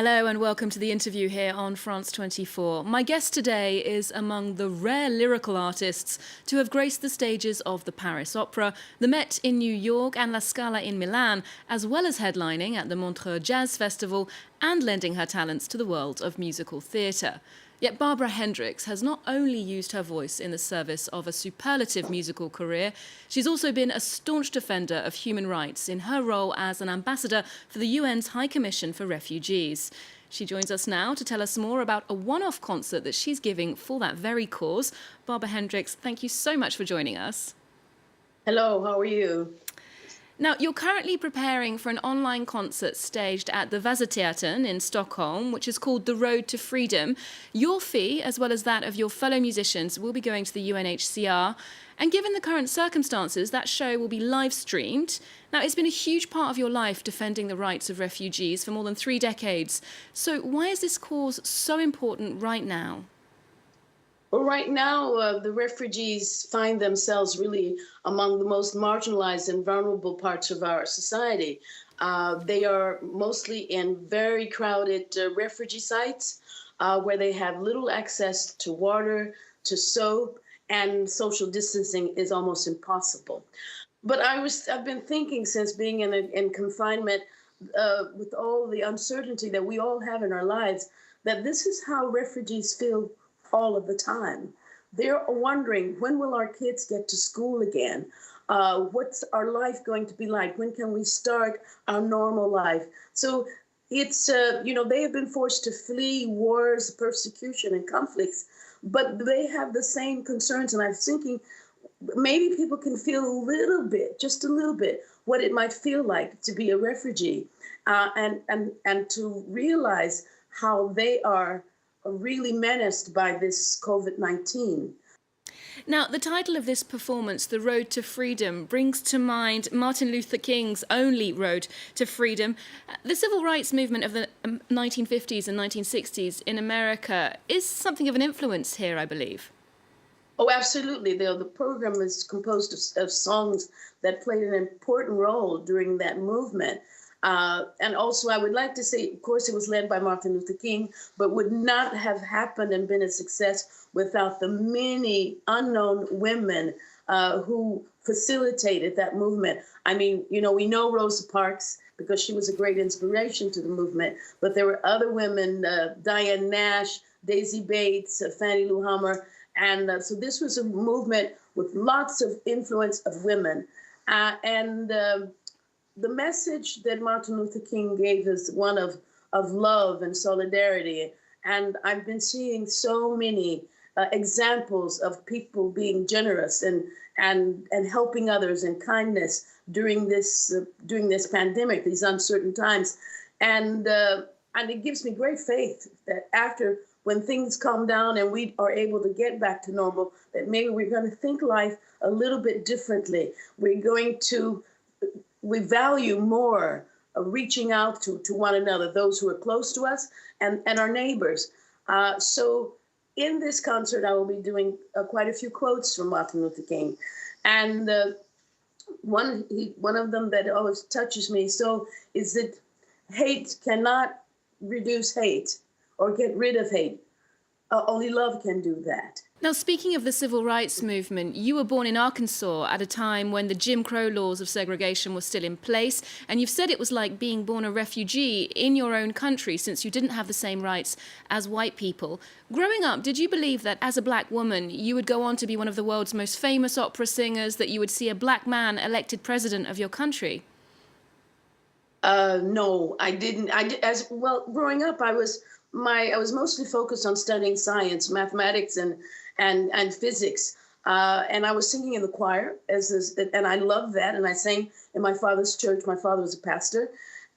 Hello and welcome to the interview here on France 24. My guest today is among the rare lyrical artists to have graced the stages of the Paris Opera, the Met in New York and La Scala in Milan, as well as headlining at the Montreux Jazz Festival and lending her talents to the world of musical theatre. Yet Barbara Hendricks has not only used her voice in the service of a superlative musical career, she's also been a staunch defender of human rights in her role as an ambassador for the UN's High Commission for Refugees. She joins us now to tell us more about a one-off concert that she's giving for that very cause. Barbara Hendricks, thank you so much for joining us. Hello, how are you? Now, you're currently preparing for an online concert staged at the Vasateatern in Stockholm, which is called The Road to Freedom. Your fee, as well as that of your fellow musicians, will be going to the UNHCR. And given the current circumstances, that show will be live streamed. Now, it's been a huge part of your life defending the rights of refugees for more than 3 decades. So why is this cause so important right now? Well, right now, the refugees find themselves really among the most marginalized and vulnerable parts of our society. They are mostly in very crowded refugee sites where they have little access to water, to soap, and social distancing is almost impossible. But I've been thinking since being in confinement with all the uncertainty that we all have in our lives, that this is how refugees feel all of the time. They're wondering, when will our kids get to school again? What's our life going to be like? When can we start our normal life? So it's, they have been forced to flee wars, persecution, and conflicts, but they have the same concerns. And I'm thinking maybe people can feel a little bit, just a little bit, what it might feel like to be a refugee and to realize how they are really menaced by this COVID-19. Now, the title of this performance, The Road to Freedom, brings to mind Martin Luther King's only road to freedom. The civil rights movement of the 1950s and 1960s in America is something of an influence here, I believe. Oh, absolutely. The program is composed of songs that played an important role during that movement. And also, I would like to say, of course, it was led by Martin Luther King, but would not have happened and been a success without the many unknown women who facilitated that movement. I mean, we know Rosa Parks because she was a great inspiration to the movement, but there were other women, Diane Nash, Daisy Bates, Fannie Lou Hamer. And so this was a movement with lots of influence of women. The message that Martin Luther King gave is one of love and solidarity. And I've been seeing so many examples of people being generous and helping others in kindness during this pandemic, these uncertain times. And it gives me great faith that when things calm down and we are able to get back to normal, that maybe we're going to think life a little bit differently. We value more reaching out to one another, those who are close to us and our neighbors. So in this concert, I will be doing quite a few quotes from Martin Luther King. And one of them that always touches me so is that hate cannot reduce hate or get rid of hate. Only love can do that. Now, speaking of the civil rights movement, you were born in Arkansas at a time when the Jim Crow laws of segregation were still in place, and you've said it was like being born a refugee in your own country since you didn't have the same rights as white people. Growing up, did you believe that as a black woman, you would go on to be one of the world's most famous opera singers, that you would see a black man elected president of your country? No, I didn't. Growing up, I was mostly focused on studying science, mathematics, and physics. And I was singing in the choir, and I loved that. And I sang in my father's church. My father was a pastor.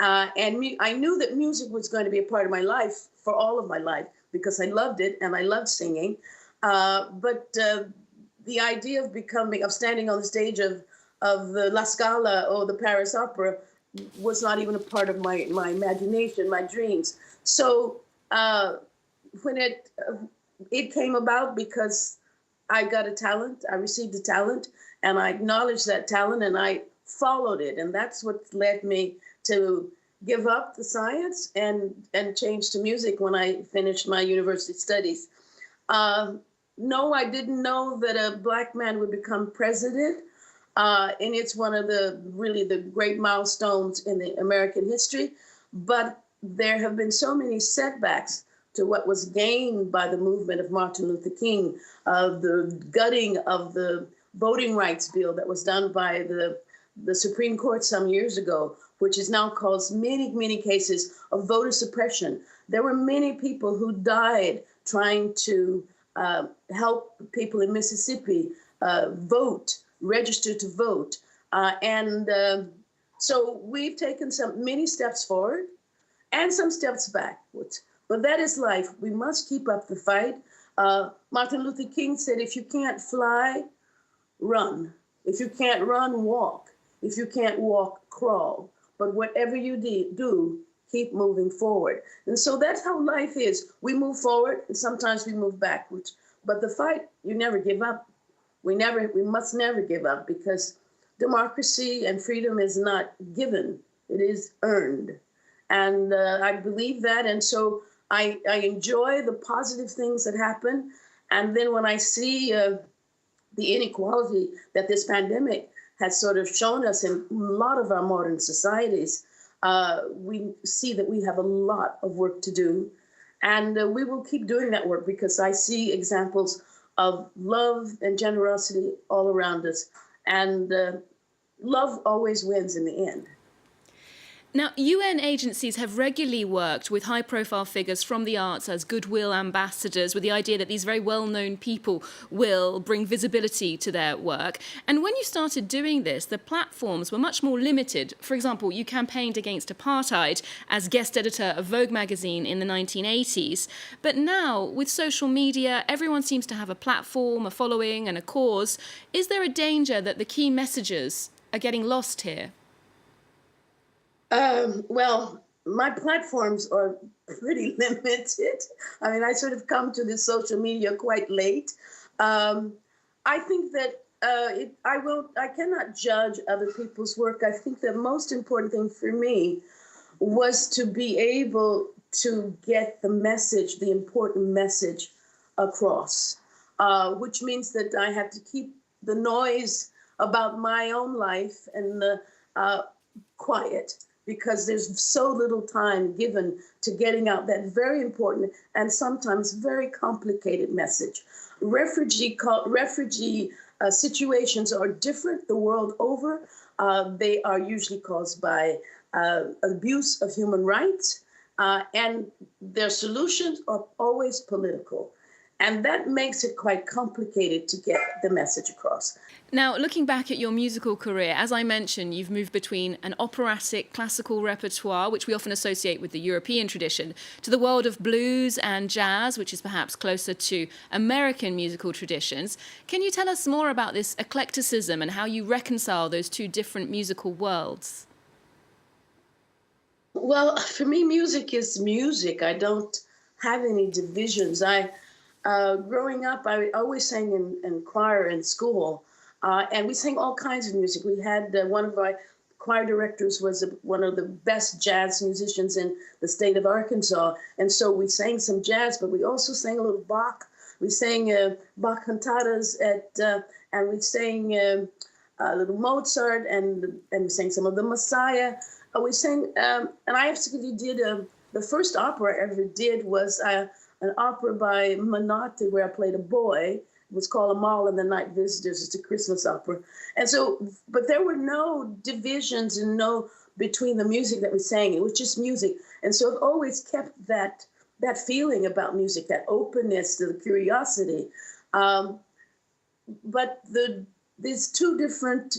I knew that music was going to be a part of my life for all of my life because I loved it and I loved singing. But the idea of standing on the stage of the La Scala or the Paris Opera was not even a part of my imagination, my dreams. So when it came about because I got a talent, I received a talent, and I acknowledged that talent, and I followed it. And that's what led me to give up the science and change to music when I finished my university studies. Uh, no, I didn't know that a Black man would become president. And it's one of the really the great milestones in the American history. But there have been so many setbacks to what was gained by the movement of Martin Luther King, the gutting of the voting rights bill that was done by the Supreme Court some years ago, which has now caused many, many cases of voter suppression. There were many people who died trying to help people in Mississippi vote, register to vote. So we've taken many steps forward and some steps backwards. But that is life. We must keep up the fight. Martin Luther King said, if you can't fly, run. If you can't run, walk. If you can't walk, crawl. But whatever you do, keep moving forward. And so that's how life is. We move forward and sometimes we move backwards. But the fight, you never give up. We must never give up, because democracy and freedom is not given, it is earned. And I believe that. And so I enjoy the positive things that happen. And then when I see the inequality that this pandemic has sort of shown us in a lot of our modern societies, we see that we have a lot of work to do. And we will keep doing that work, because I see examples of love and generosity all around us. And love always wins in the end. Now, UN agencies have regularly worked with high-profile figures from the arts as goodwill ambassadors, with the idea that these very well-known people will bring visibility to their work. And when you started doing this, the platforms were much more limited. For example, you campaigned against apartheid as guest editor of Vogue magazine in the 1980s. But now, with social media, everyone seems to have a platform, a following, and a cause. Is there a danger that the key messages are getting lost here? Well, my platforms are pretty limited. I mean, I sort of come to this social media quite late. I think that I cannot judge other people's work. I think the most important thing for me was to be able to get the message, the important message across, which means that I have to keep the noise about my own life and quiet, because there's so little time given to getting out that very important and sometimes very complicated message. Refugee situations are different the world over. They are usually caused by abuse of human rights, and their solutions are always political. And that makes it quite complicated to get the message across. Now, looking back at your musical career, as I mentioned, you've moved between an operatic classical repertoire, which we often associate with the European tradition, to the world of blues and jazz, which is perhaps closer to American musical traditions. Can you tell us more about this eclecticism and how you reconcile those two different musical worlds? Well, for me, music is music. I don't have any divisions. Growing up, I always sang in choir in school, and we sang all kinds of music. We had one of our choir directors was one of the best jazz musicians in the state of Arkansas, and so we sang some jazz, but we also sang a little Bach. We sang Bach cantatas and we sang a little Mozart, and we sang some of the Messiah. We sang, and I actually did the first opera I ever did was an opera by Menotti where I played a boy. It was called Amal and the Night Visitors. It's a Christmas opera. And so, but there were no divisions and no between the music that we sang. It was just music. And so I've always kept that feeling about music, that openness, the curiosity. But these two different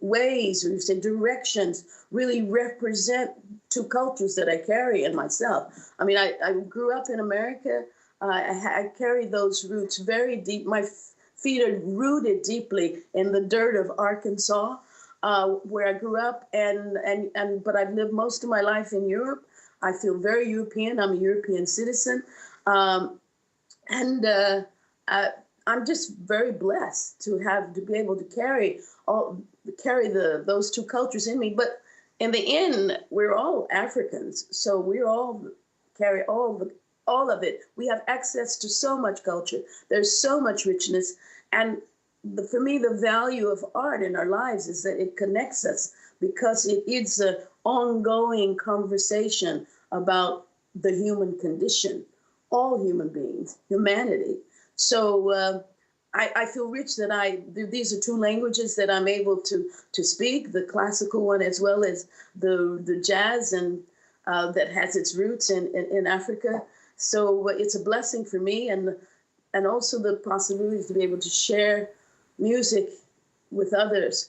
ways, or you say directions, really represent two cultures that I carry in myself. I mean, I grew up in America. I carry those roots very deep. My feet are rooted deeply in the dirt of Arkansas, where I grew up, but I've lived most of my life in Europe. I feel very European. I'm a European citizen, and I'm just very blessed to be able to carry those two cultures in me. But in the end, we're all Africans, so we all carry all of it. We have access to so much culture. There's so much richness, and for me, the value of art in our lives is that it connects us because it is an ongoing conversation about the human condition, all human beings, humanity. So I feel rich that these are two languages that I'm able to speak, the classical one as well as the jazz, and that has its roots in Africa. So it's a blessing for me, and also the possibility to be able to share music with others.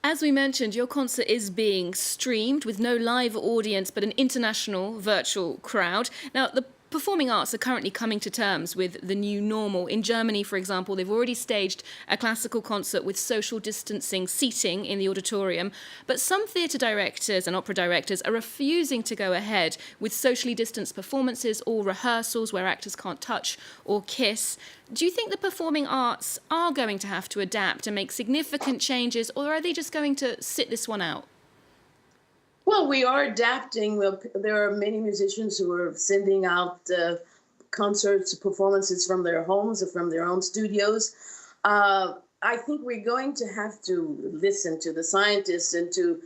As we mentioned, your concert is being streamed with no live audience but an international virtual crowd. Now, the performing arts are currently coming to terms with the new normal. In Germany, for example, they've already staged a classical concert with social distancing seating in the auditorium. But some theatre directors and opera directors are refusing to go ahead with socially distanced performances or rehearsals where actors can't touch or kiss. Do you think the performing arts are going to have to adapt and make significant changes, or are they just going to sit this one out? Well, we are adapting. There are many musicians who are sending out concerts, performances from their homes or from their own studios. I think we're going to have to listen to the scientists and to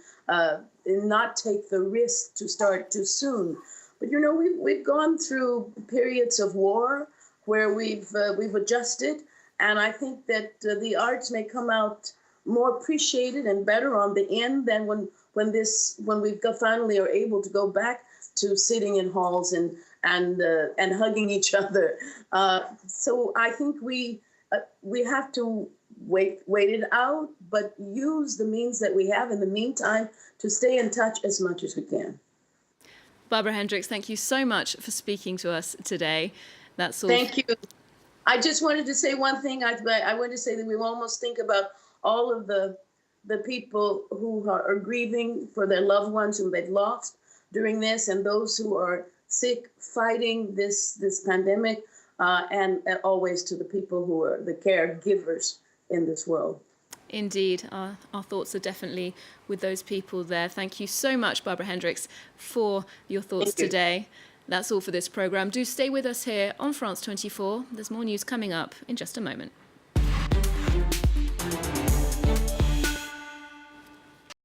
not take the risk to start too soon. But you know, we've gone through periods of war where we've adjusted, and I think that the arts may come out more appreciated and better on the end than when we finally are able to go back to sitting in halls and hugging each other. So I think we have to wait it out, but use the means that we have in the meantime to stay in touch as much as we can. Barbara Hendricks, thank you so much for speaking to us today. That's all. Thank you. I just wanted to say one thing. I wanted to say that we almost think about all of the people who are grieving for their loved ones whom they've lost during this, and those who are sick fighting this pandemic, and always to the people who are the caregivers in this world. Indeed, our thoughts are definitely with those people there. Thank you so much, Barbara Hendricks, for your thoughts today. That's all for this programme. Do stay with us here on France 24. There's more news coming up in just a moment.